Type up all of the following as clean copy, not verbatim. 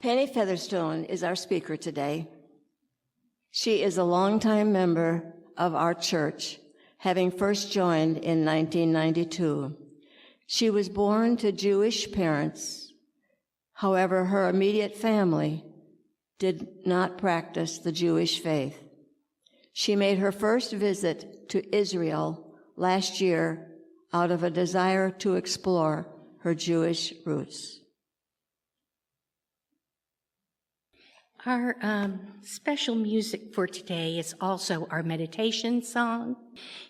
Penny Featherstone is our speaker today. She is a longtime member of our church, having first joined in 1992. She was born to Jewish parents. However, her immediate family did not practice the Jewish faith. She made her first visit to Israel last year out of a desire to explore her Jewish roots. Our special music for today is also our meditation song.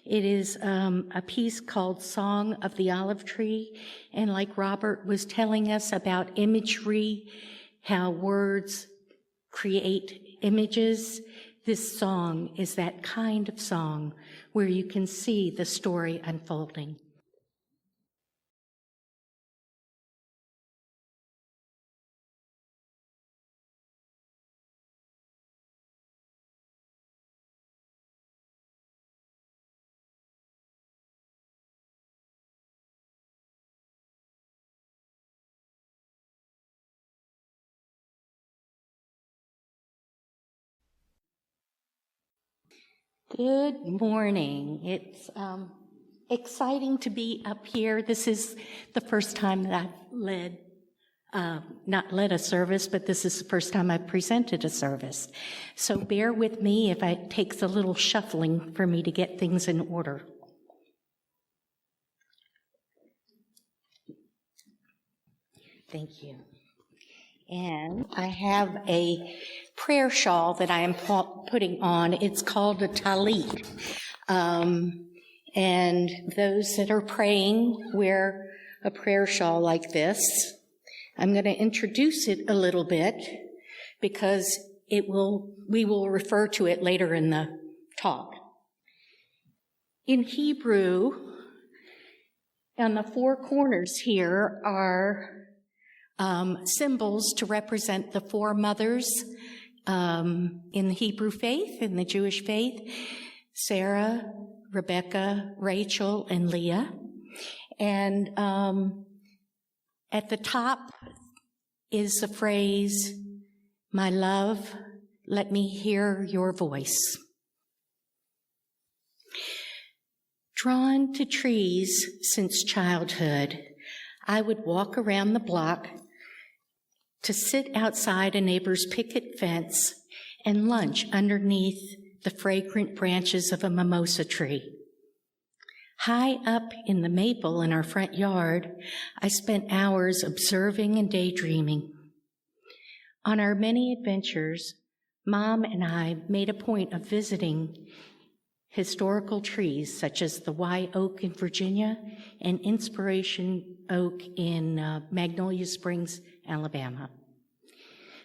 It is a piece called Song of the Olive Tree. And like Robert was telling us about imagery, how words create images, this song is that kind of song where you can see the story unfolding. Good morning. It's exciting to be up here. This is the first time that I've not led a service, but this is the first time I've presented a service. So bear with me if it takes a little shuffling for me to get things in order. Thank you. And I have a prayer shawl that I am putting on. It's called a talit. And those that are praying wear a prayer shawl like this. I'm going to introduce it a little bit because we will refer to it later in the talk. In Hebrew, on the four corners here are symbols to represent the four mothers in the Hebrew faith, in the Jewish faith: Sarah, Rebecca, Rachel, and Leah. And at the top is the phrase, "My love, let me hear your voice." Drawn to trees since childhood, I would walk around the block to sit outside a neighbor's picket fence and lunch underneath the fragrant branches of a mimosa tree. High up in the maple in our front yard, I spent hours observing and daydreaming. On our many adventures, Mom and I made a point of visiting historical trees such as the white oak in Virginia and Inspiration Oak in Magnolia Springs, Alabama.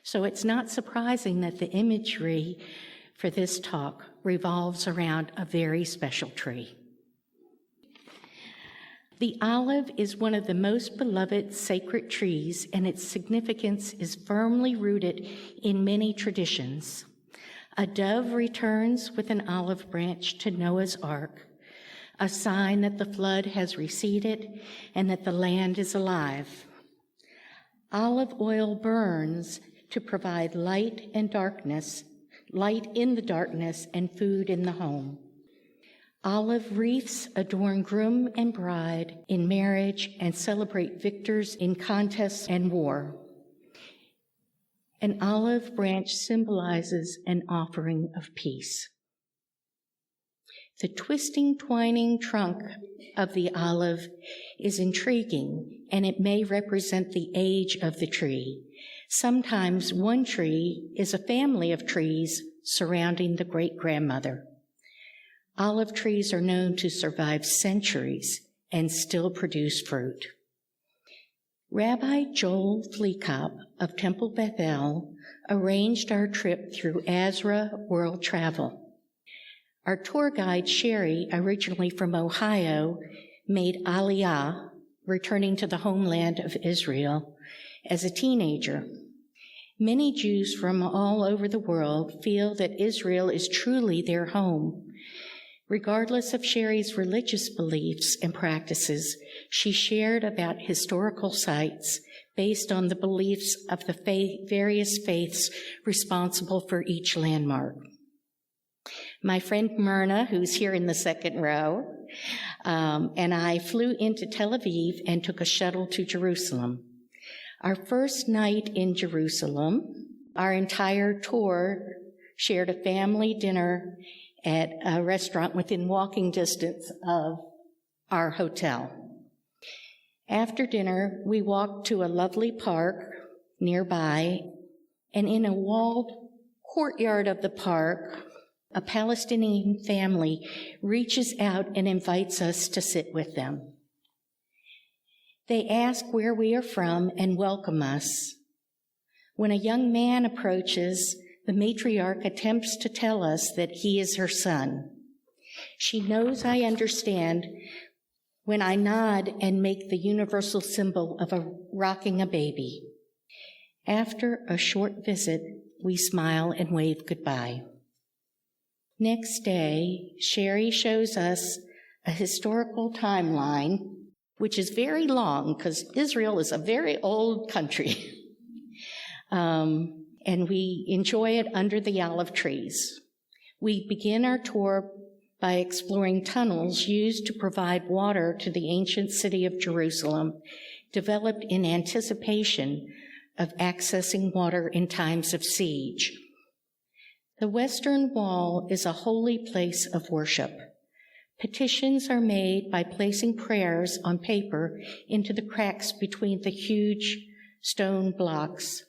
So it's not surprising that the imagery for this talk revolves around a very special tree. The olive is one of the most beloved sacred trees, and its significance is firmly rooted in many traditions. A dove returns with an olive branch to Noah's Ark, a sign that the flood has receded and that the land is alive. Olive oil burns to provide light in the darkness and food in the home. Olive wreaths adorn groom and bride in marriage and celebrate victors in contests and war. An olive branch symbolizes an offering of peace. The twisting, twining trunk of the olive is intriguing, and it may represent the age of the tree. Sometimes one tree is a family of trees surrounding the great-grandmother. Olive trees are known to survive centuries and still produce fruit. Rabbi Joel Fleekop of Temple Bethel arranged our trip through Azra World Travel. Our tour guide, Sherry, originally from Ohio, made Aliyah, returning to the homeland of Israel, as a teenager. Many Jews from all over the world feel that Israel is truly their home. Regardless of Sherry's religious beliefs and practices, she shared about historical sites, based on the beliefs of the various faiths responsible for each landmark. My friend Myrna, who's here in the second row, and I flew into Tel Aviv and took a shuttle to Jerusalem. Our first night in Jerusalem, our entire tour shared a family dinner at a restaurant within walking distance of our hotel. After dinner, we walked to a lovely park nearby, and in a walled courtyard of the park, a Palestinian family reaches out and invites us to sit with them. They ask where we are from and welcome us. When a young man approaches, the matriarch attempts to tell us that he is her son. She knows I understand when I nod and make the universal symbol of rocking a baby. After a short visit, we smile and wave goodbye. Next day, Sherry shows us a historical timeline, which is very long because Israel is a very old country. And we enjoy it under the olive trees. We begin our tour by exploring tunnels used to provide water to the ancient city of Jerusalem, developed in anticipation of accessing water in times of siege. The Western Wall is a holy place of worship. Petitions are made by placing prayers on paper into the cracks between the huge stone blocks.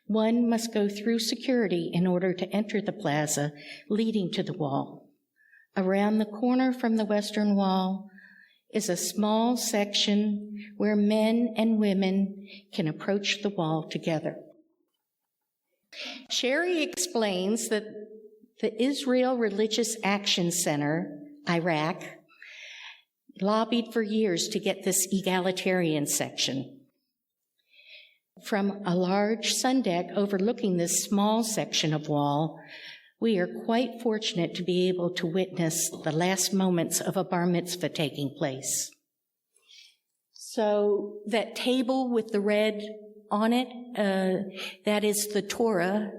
One must go through security in order to enter the plaza leading to the wall. Around the corner from the Western Wall is a small section where men and women can approach the wall together. Sherry explains that the Israel Religious Action Center, Iraq, lobbied for years to get this egalitarian section. From a large sun deck overlooking this small section of wall, we are quite fortunate to be able to witness the last moments of a bar mitzvah taking place. So that table with the red on it, that is the Torah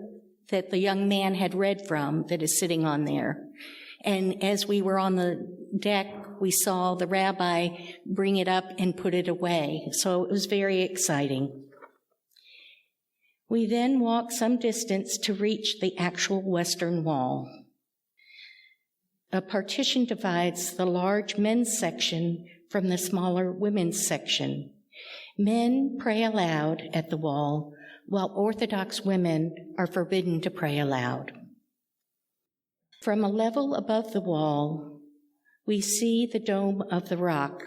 that the young man had read from that is sitting on there. And as we were on the deck, we saw the rabbi bring it up and put it away. So it was very exciting. We then walked some distance to reach the actual Western Wall. A partition divides the large men's section from the smaller women's section. Men pray aloud at the wall, while Orthodox women are forbidden to pray aloud. From a level above the wall, we see the Dome of the Rock,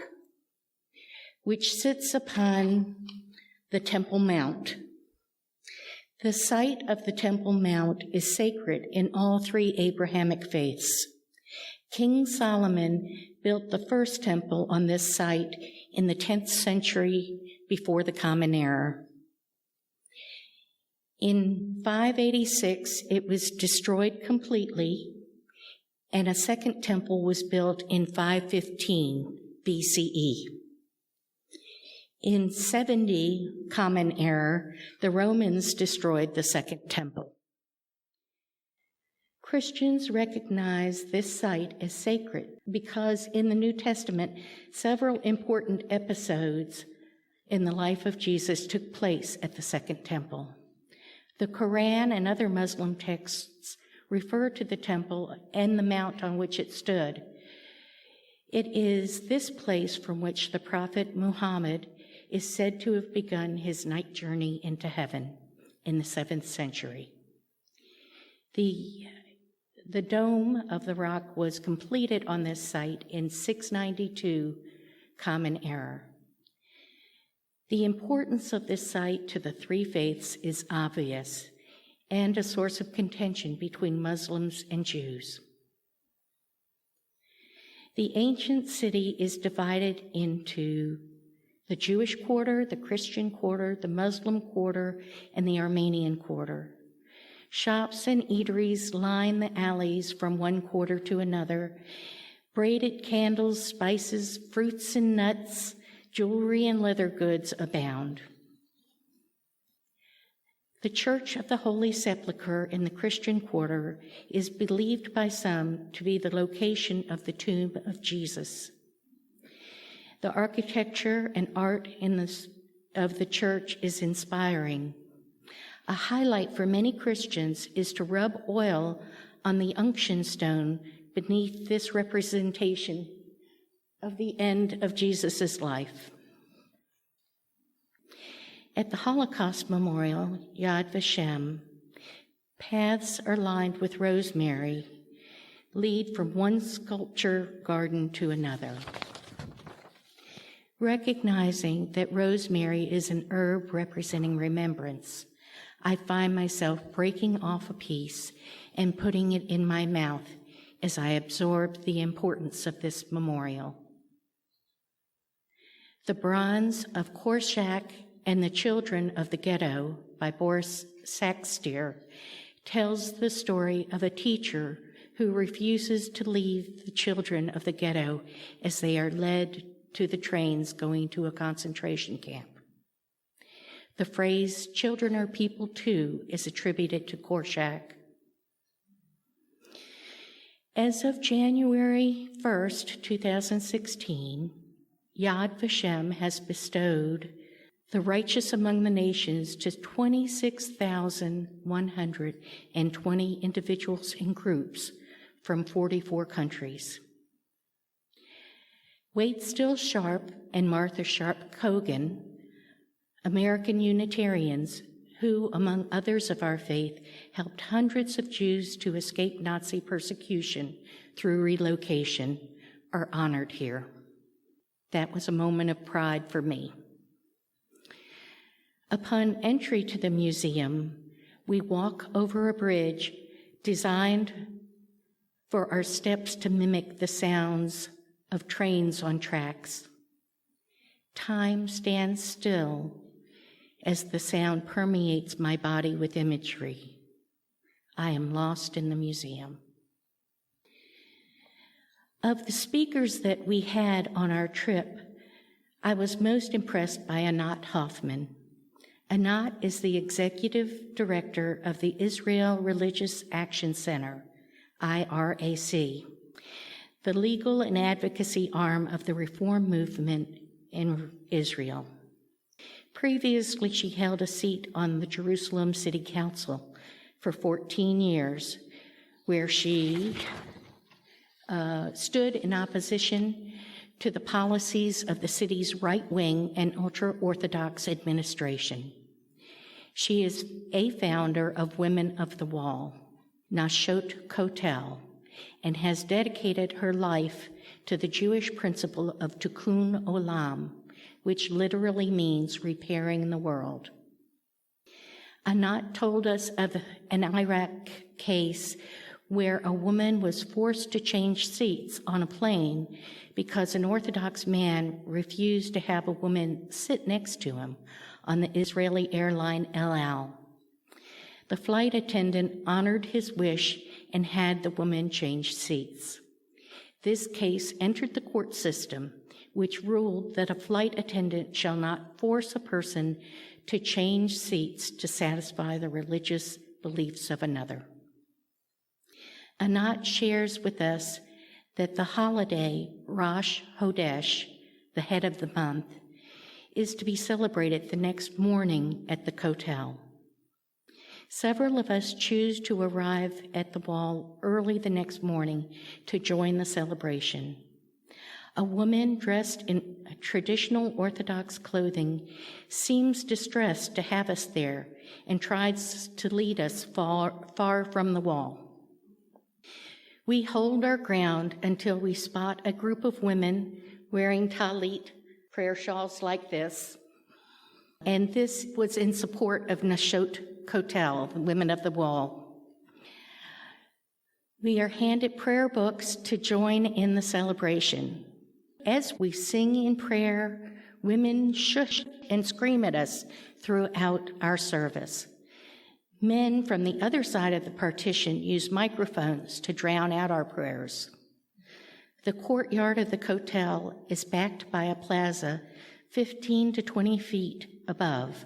which sits upon the Temple Mount. The site of the Temple Mount is sacred in all three Abrahamic faiths. King Solomon built the first temple on this site in the 10th century before the Common Era. In 586, it was destroyed completely, and a second temple was built in 515 BCE. In 70 Common Era, the Romans destroyed the second temple. Christians recognize this site as sacred because in the New Testament, several important episodes in the life of Jesus took place at the Second Temple. The Quran and other Muslim texts refer to the temple and the mount on which it stood. It is this place from which the prophet Muhammad is said to have begun his night journey into heaven in the 7th century. The Dome of the Rock was completed on this site in 692 Common Era. The importance of this site to the three faiths is obvious and a source of contention between Muslims and Jews. The ancient city is divided into the Jewish quarter, the Christian quarter, the Muslim quarter, and the Armenian quarter. Shops and eateries line the alleys from one quarter to another. Braided candles, spices, fruits and nuts, jewelry and leather goods abound. The Church of the Holy Sepulchre in the Christian Quarter is believed by some to be the location of the tomb of Jesus. The architecture and art of the church is inspiring. A highlight for many Christians is to rub oil on the unction stone beneath this representation of the end of Jesus' life. At the Holocaust Memorial, Yad Vashem, paths are lined with rosemary, lead from one sculpture garden to another. Recognizing that rosemary is an herb representing remembrance, I find myself breaking off a piece and putting it in my mouth as I absorb the importance of this memorial. The Bronze of Korshak and the Children of the Ghetto by Boris Saxtier tells the story of a teacher who refuses to leave the children of the ghetto as they are led to the trains going to a concentration camp. The phrase, "children are people too," is attributed to Korshak. As of January 1st, 2016, Yad Vashem has bestowed the righteous among the nations to 26,120 individuals and groups from 44 countries. Wade Still Sharp and Martha Sharp Kogan, American Unitarians who, among others of our faith, helped hundreds of Jews to escape Nazi persecution through relocation, are honored here. That was a moment of pride for me. Upon entry to the museum, we walk over a bridge designed for our steps to mimic the sounds of trains on tracks. Time stands still as the sound permeates my body with imagery. I am lost in the museum. Of the speakers that we had on our trip, I was most impressed by Anat Hoffman. Anat is the executive director of the Israel Religious Action Center, IRAC, the legal and advocacy arm of the Reform movement in Israel. Previously, she held a seat on the Jerusalem City Council for 14 years, where she stood in opposition to the policies of the city's right-wing and ultra-Orthodox administration. She is a founder of Women of the Wall, Nashot Kotel, and has dedicated her life to the Jewish principle of Tikkun Olam, which literally means repairing the world. Anat told us of an Iraq case where a woman was forced to change seats on a plane because an Orthodox man refused to have a woman sit next to him on the Israeli airline El Al. The flight attendant honored his wish and had the woman change seats. This case entered the court system, which ruled that a flight attendant shall not force a person to change seats to satisfy the religious beliefs of another. Anat shares with us that the holiday, Rosh Hodesh, the head of the month, is to be celebrated the next morning at the Kotel. Several of us choose to arrive at the wall early the next morning to join the celebration. A woman dressed in traditional Orthodox clothing seems distressed to have us there and tries to lead us far from the wall. We hold our ground until we spot a group of women wearing talit, prayer shawls like this, and this was in support of Nashot Kotel, the Women of the Wall. We are handed prayer books to join in the celebration. As we sing in prayer, women shush and scream at us throughout our service. Men from the other side of the partition use microphones to drown out our prayers. The courtyard of the Kotel is backed by a plaza 15 to 20 feet above.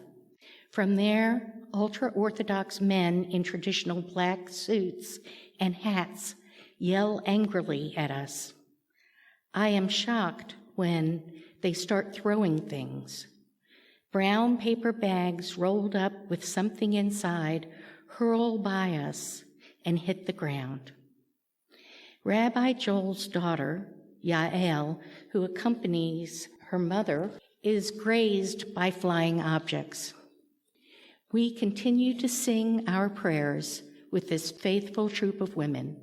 From there, ultra-Orthodox men in traditional black suits and hats yell angrily at us. I am shocked when they start throwing things. Brown paper bags rolled up with something inside hurl by us and hit the ground. Rabbi Joel's daughter, Yael, who accompanies her mother, is grazed by flying objects. We continue to sing our prayers with this faithful troop of women.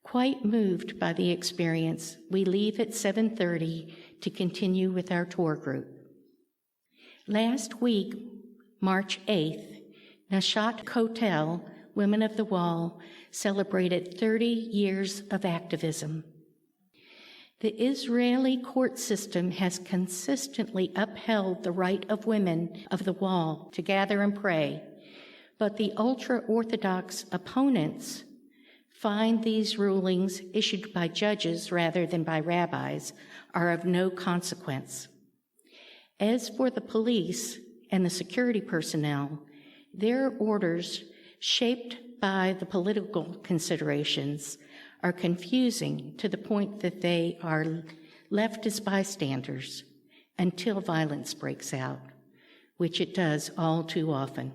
Quite moved by the experience, we leave at 7:30 to continue with our tour group. Last week, March 8th, Nashat Kotel, Women of the Wall, celebrated 30 years of activism. The Israeli court system has consistently upheld the right of women of the Wall to gather and pray, but the ultra-Orthodox opponents find these rulings issued by judges rather than by rabbis are of no consequence. As for the police and the security personnel, their orders, shaped by the political considerations, are confusing to the point that they are left as bystanders until violence breaks out, which it does all too often.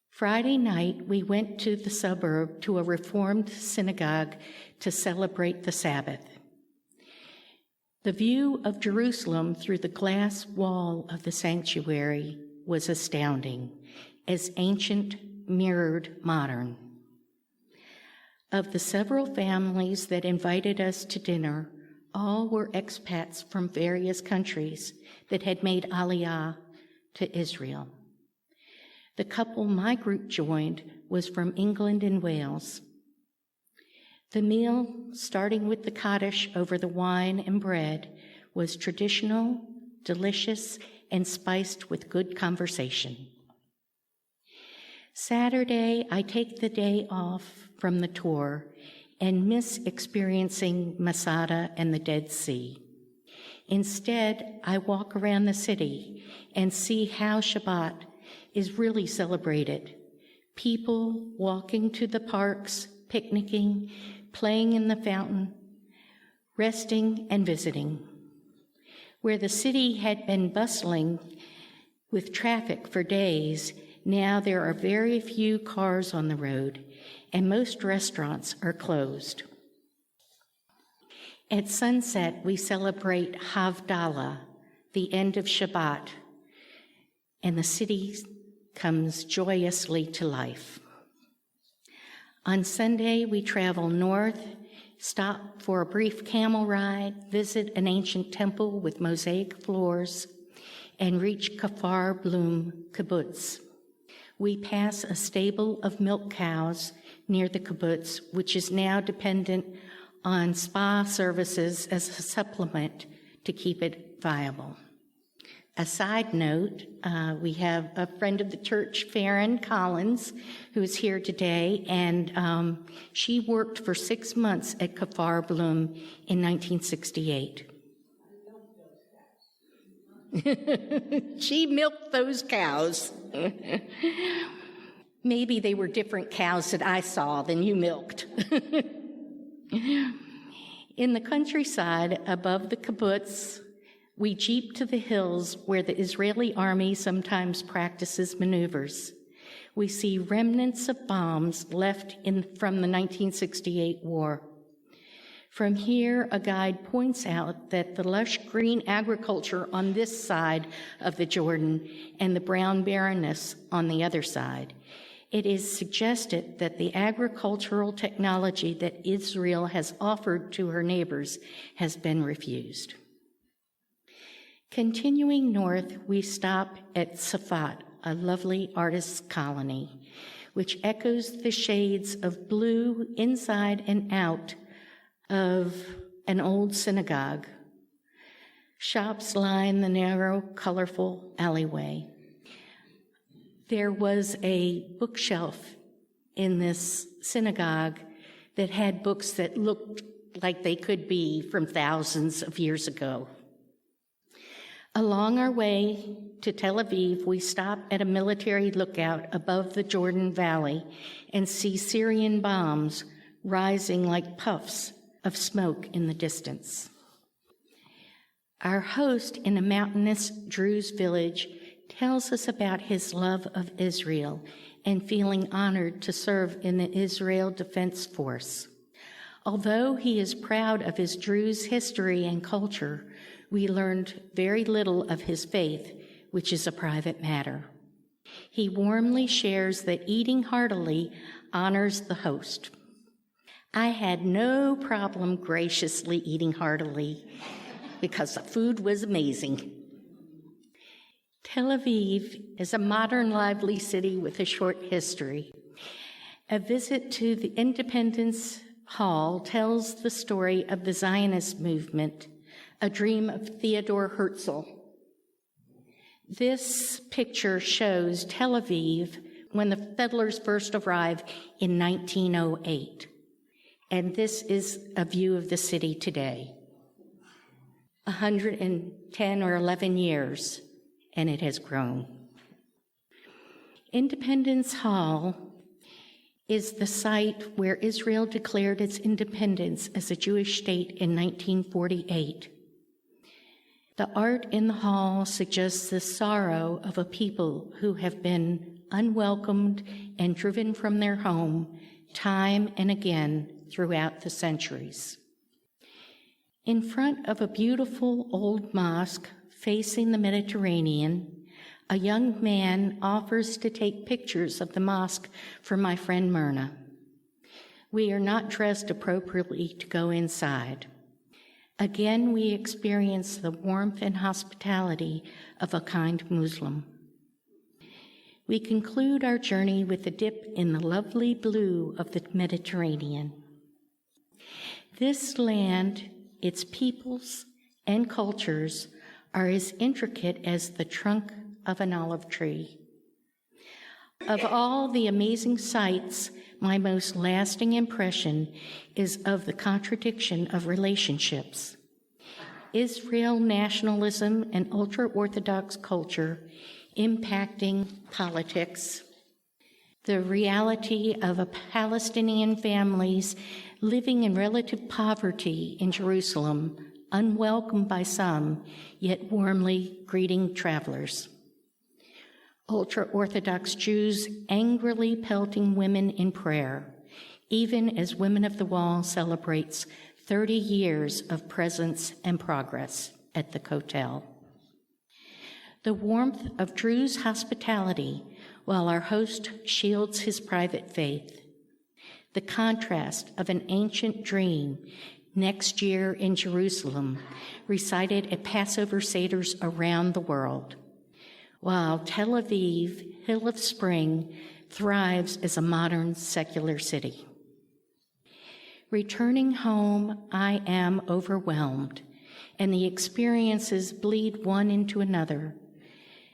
Friday night, we went to the suburb to a Reformed synagogue to celebrate the Sabbath. The view of Jerusalem through the glass wall of the sanctuary was astounding, as ancient mirrored modern. Of the several families that invited us to dinner, all were expats from various countries that had made Aliyah to Israel. The couple my group joined was from England and Wales. The meal, starting with the Kaddish over the wine and bread, was traditional, delicious, and spiced with good conversation. Saturday, I take the day off from the tour and miss experiencing Masada and the Dead Sea. Instead, I walk around the city and see how Shabbat is really celebrated. People walking to the parks, picnicking, playing in the fountain, resting and visiting. Where the city had been bustling with traffic for days, now there are very few cars on the road, and most restaurants are closed. At sunset, we celebrate Havdalah, the end of Shabbat, and the city comes joyously to life. On Sunday, we travel north, stop for a brief camel ride, visit an ancient temple with mosaic floors, and reach Kfar Blum kibbutz. We pass a stable of milk cows near the kibbutz, which is now dependent on spa services as a supplement to keep it viable. A side note, we have a friend of the church, Farron Collins, who is here today, and she worked for 6 months at Kfar Blum in 1968. She milked those cows. Maybe they were different cows that I saw than you milked. In the countryside above the kibbutz, we jeep to the hills where the Israeli army sometimes practices maneuvers. We see remnants of bombs left from the 1968 war. From here, a guide points out that the lush green agriculture on this side of the Jordan and the brown barrenness on the other side. It is suggested that the agricultural technology that Israel has offered to her neighbors has been refused. Continuing north, we stop at Safat, a lovely artist's colony, which echoes the shades of blue inside and out of an old synagogue. Shops line the narrow, colorful alleyway. There was a bookshelf in this synagogue that had books that looked like they could be from thousands of years ago. Along our way to Tel Aviv, we stop at a military lookout above the Jordan Valley and see Syrian bombs rising like puffs of smoke in the distance. Our host in a mountainous Druze village tells us about his love of Israel and feeling honored to serve in the Israel Defense Force. Although he is proud of his Druze history and culture, we learned very little of his faith, which is a private matter. He warmly shares that eating heartily honors the host. I had no problem graciously eating heartily because the food was amazing. Tel Aviv is a modern, lively city with a short history. A visit to the Independence Hall tells the story of the Zionist movement, a dream of Theodor Herzl. This picture shows Tel Aviv when the settlers first arrived in 1908. And this is a view of the city today. 110 or 11 years, and it has grown. Independence Hall is the site where Israel declared its independence as a Jewish state in 1948. The art in the hall suggests the sorrow of a people who have been unwelcomed and driven from their home time and again throughout the centuries. In front of a beautiful old mosque facing the Mediterranean, a young man offers to take pictures of the mosque for my friend Myrna. We are not dressed appropriately to go inside. Again, we experience the warmth and hospitality of a kind Muslim. We conclude our journey with a dip in the lovely blue of the Mediterranean. This land, its peoples and cultures are as intricate as the trunk of an olive tree. Of all the amazing sights, my most lasting impression is of the contradiction of relationships. Israel nationalism and ultra-Orthodox culture impacting politics, the reality of Palestinian families living in relative poverty in Jerusalem, unwelcomed by some, yet warmly greeting travelers. Ultra-Orthodox Jews angrily pelting women in prayer, even as Women of the Wall celebrates 30 years of presence and progress at the Kotel. The warmth of Druze hospitality while our host shields his private faith. The contrast of an ancient dream next year in Jerusalem, recited at Passover Seders around the world, while Tel Aviv, Hill of Spring, thrives as a modern secular city. Returning home, I am overwhelmed, and the experiences bleed one into another.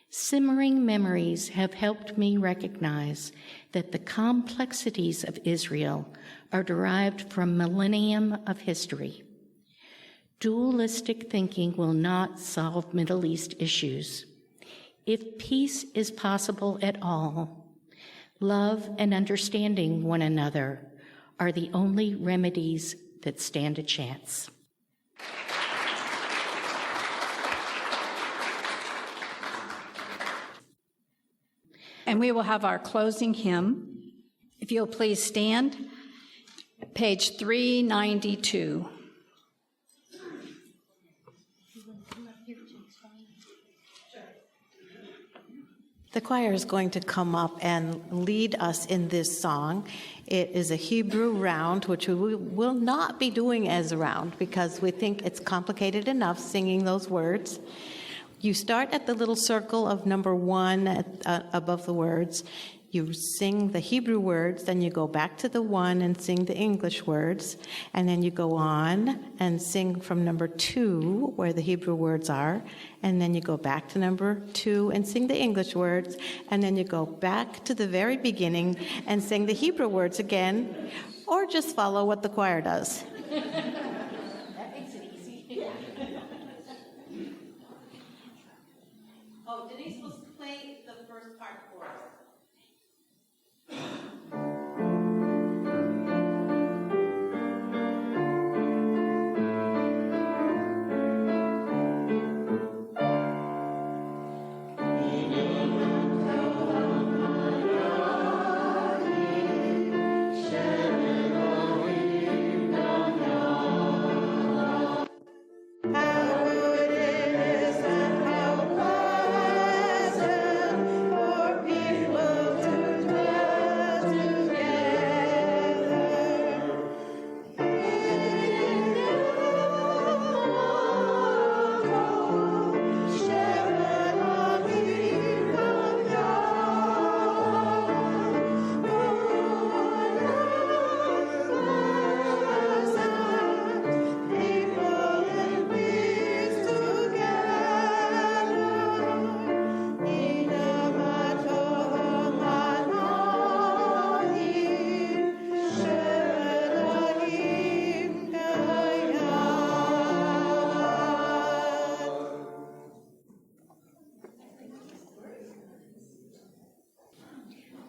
Simmering memories have helped me recognize that the complexities of Israel are derived from millennium of history. Dualistic thinking will not solve Middle East issues. If peace is possible at all, love and understanding one another are the only remedies that stand a chance. And we will have our closing hymn. If you'll please stand, page 392. The choir is going to come up and lead us in this song. It is a Hebrew round, which we will not be doing as a round because we think it's complicated enough singing those words. You start at the little circle of number 1 above the words. You sing the Hebrew words, then you go back to the 1 and sing the English words, and then you go on and sing from number 2 where the Hebrew words are, and then you go back to number 2 and sing the English words, and then you go back to the very beginning and sing the Hebrew words again, or just follow what the choir does.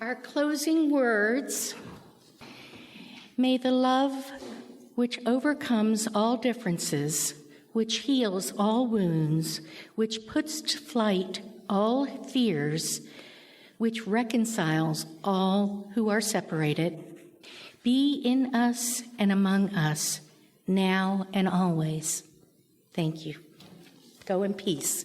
Our closing words. May the love which overcomes all differences, which heals all wounds, which puts to flight all fears, which reconciles all who are separated, be in us and among us, now and always. Thank you. Go in peace.